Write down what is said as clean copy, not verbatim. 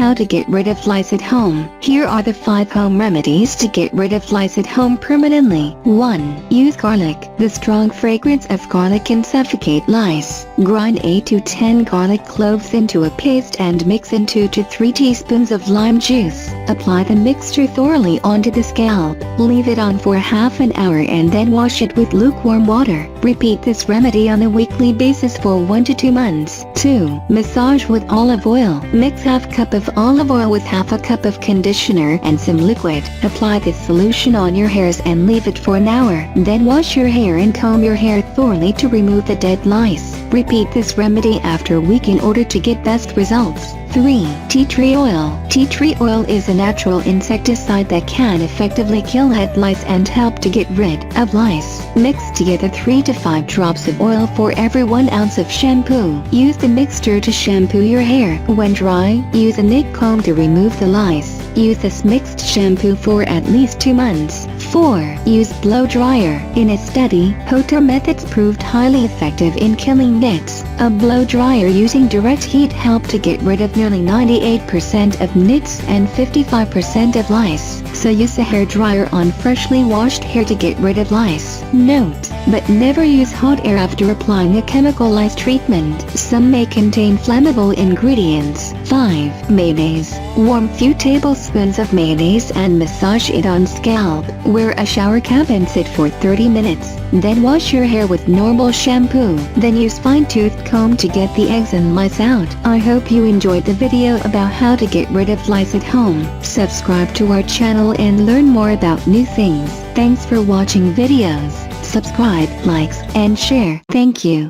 How to get rid of lice at home. Here are the 5 home remedies to get rid of lice at home permanently. 1. Use garlic. The strong fragrance of garlic can suffocate lice. Grind 8 to 10 garlic cloves into a paste and mix in 2 to 3 teaspoons of lime juice. Apply the mixture thoroughly onto the scalp. Leave it on for half an hour and then wash it with lukewarm water. Repeat this remedy on a weekly basis for 1 to 2 months. 2. Massage with olive oil. Mix half cup of olive oil with half a cup of conditioner and some liquid. Apply this solution on your hairs and leave it for an hour. Then wash your hair and comb your hair thoroughly to remove the dead lice. Repeat this remedy after a week in order to get best results. 3. Tea tree oil. Tea tree oil is a natural insecticide that can effectively kill head lice and help to get rid of lice. Mix together 3 to 5 drops of oil for every 1 ounce of shampoo. Use the mixture to shampoo your hair. When dry, use a knit comb to remove the lice. Use this mixed shampoo for at least 2 months. 4. Use blow dryer. In a study, hotel methods proved highly effective in killing nits. A blow dryer using direct heat helped to get rid of nearly 98% of nits and 55% of lice. So use a hair dryer on freshly washed hair to get rid of lice. Note: but never use hot air after applying a chemical lice treatment. Some may contain flammable ingredients. 5. Mayonnaise. Warm few tablespoons of mayonnaise and massage it on scalp. Wear a shower cap and sit for 30 minutes. Then wash your hair with normal shampoo. Then use fine-toothed comb to get the eggs and lice out. I hope you enjoyed the video about how to get rid of lice at home. Subscribe to our channel and learn more about new things. Thanks for watching videos. Subscribe, likes, and share. Thank you.